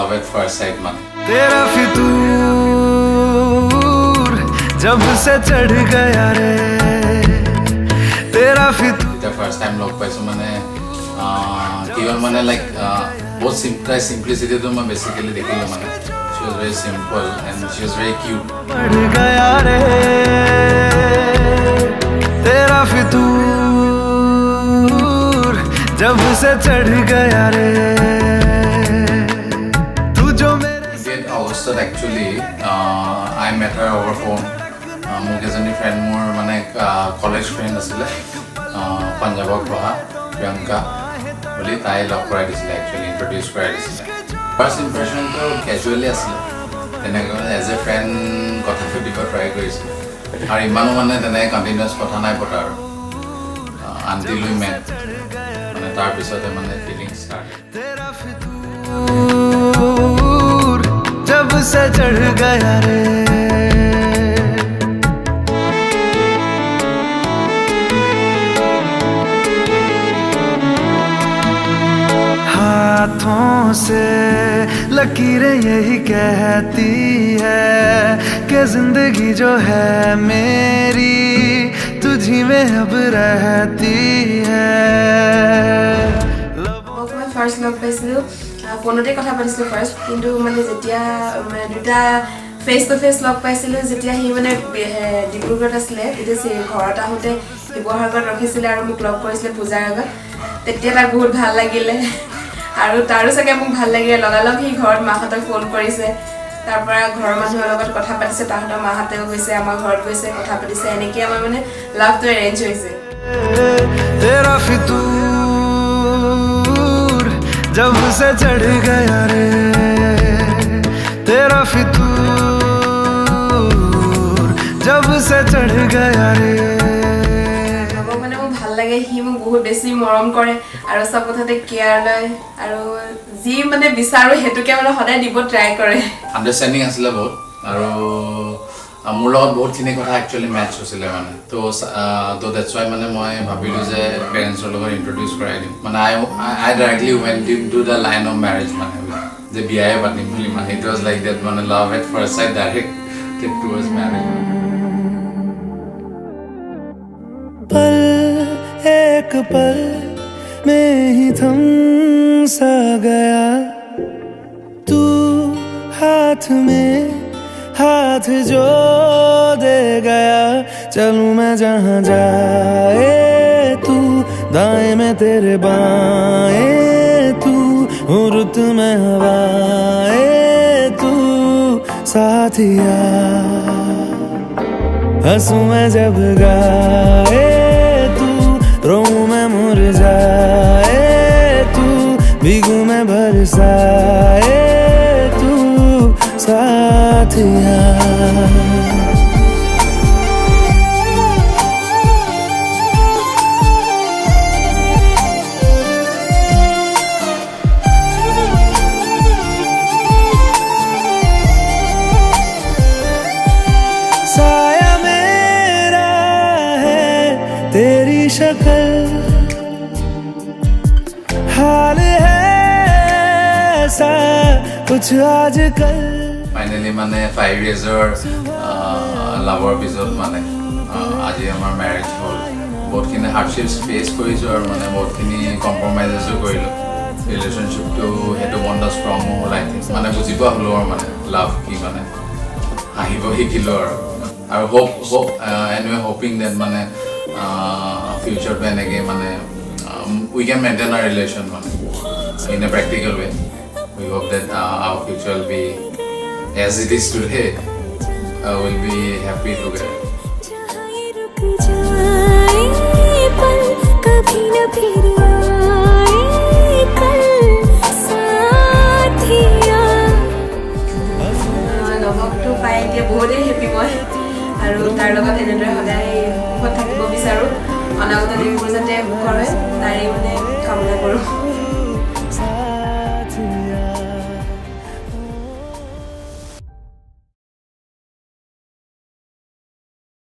love at first sight man. तेरा फितूर जब से चढ़ गया रे तेरा फितूर The first time log paise mane even mane like both simplicity to मैं basically देखी मने she was very simple and she was very cute. बढ़ गया रे तेरा फितूर जब से चढ़ गया रे तू जो मेरे August actually I met her over phone. মোৰ এজনী ফ্ৰেণ্ড মোৰ মানে কলেজ ফ্ৰেণ্ড আছিলে পাঞ্জাৱৰ পৰা প্ৰিয়ংকা বুলি তাই লগ কৰাই দিছিলে একচুৱেলি ইন্ট্ৰডিউচ কৰাই দিছিলে ফাৰ্ষ্ট ইম্প্ৰেশ্যনটো কেজুৱেলি আছিলে তেনেকৈ এজ এ ফ্ৰেণ্ড কথা পাতিব ট্ৰাই কৰিছিলোঁ আৰু ইমানো মানে তেনেকৈ কণ্টিনিউৱাছ কথা নাই পতা আৰু আনটিল উই মেট মানে তাৰপিছতে মানে ফিলিং ষ্টাৰ্ট जब से चढ़ गया रे हाथों से लकीरें यही कहती है कि जिंदगी जो है मेरी तुझी में अब रहती है ফার্স্ট লগ পাইছিলো ফোনতে কথা পাতিছিলো ফার্স্ট কিন্তু মানে যেতিয়া মানে দুটা ফেস টু ফেস লগ পাইছিলো যেতিয়া হি মানে ডিব্ৰুগড়ত আছিলে তেতিয়া ঘৰত আহোতে শিৱসাগৰত ৰখিছিলে আৰু মোক লগ কৰিছিলে পূজাৰ আগত তেতিয়া তাক বহুত ভাল লাগিলে আৰু তাৰো চাগে মোক ভাল লাগিলে লগালগ হি ঘৰত মাহঁতক ফোন কৰিছে তাৰ পৰা ঘৰৰ মানুহৰ লগত কথা পাতিছে তাহঁতৰ মাহঁতেও গৈছে আমাৰ ঘৰত গৈছে কথা পাতিছে এনেকৈ আমাৰ মানে লাভটো এৰেঞ্জ হৈছে तेरा फितूर जब से चढ़ गया रे तेरा फितूर जब से चढ़ गया रे মানে মোক ভাল লাগে হি মোক বহুত বেছি মৰম কৰে আৰু সব কথাতে কেয়াৰ লয় আৰু যি মানে বিচাৰো হেতুকে মানে সদায় দিব ট্ৰাই কৰে আন্ডাৰষ্টেণ্ডিং আছিলে বহুত আৰু মোৰ লগত বহুতখিনি কথা একচুৱেলি মেটচ হৈছিলে মানে তো দেটছ ৱাই মানে মই ভাবিলোঁ যে পেৰেণ্টছৰ লগত ইণ্ট্ৰডিউচ কৰাই দিম মানে I directly went to the line of marriage মানে যে বিয়াই পাতিম বুলি মানে ইট ৱাজ লাইক ডেট মানে love at first sight direct towards marriage पल एक पल में ही थम सा गया तू हाथ में हाथ जो दे गया चलूं मैं जहां जाए तू दाएं में तेरे बाएं तू रुत में हवाएं तू साथिया हंसूं मैं जब गाए तू रोऊं मैं मुरझाए तू भीगूं मैं बरसाए तू साथिया साया मेरा है तेरी शक्ल हाल है ऐसा कुछ आजकल ফাইনেলি মানে 5 yearsৰ লাভৰ পিছত মানে আজি আমাৰ মেৰেজ হ'ল বহুতখিনি হাৰ্ডশ্বিপছ ফেচ কৰিছোঁ আৰু মানে বহুতখিনি কম্প্ৰমাইজেছো কৰিলোঁ ৰিলেশ্যনশ্বিপটো সেইটো বন্ধ ষ্ট্ৰং হ'ল আই থিংক মানে বুজি পোৱা হ'লোঁ আৰু মানে লাভ কি মানে হাঁহিব শিকিলোঁ আৰু এনিৱে হোপিং ডেট মানে ফিউচাৰটো এনেকৈ মানে we can maintain our relation মানে in a practical way we hope that our future will be as it is today, we'll be happy together. নৱকটো পাই এতিয়া বহুতেই হেপী মই আৰু তাৰ লগত এনেদৰে সদায় সুখত থাকিব বিচাৰোঁ অনাগত দিনবোৰ যাতে সুখৰ হয় তাৰে মানে কামনা কৰোঁ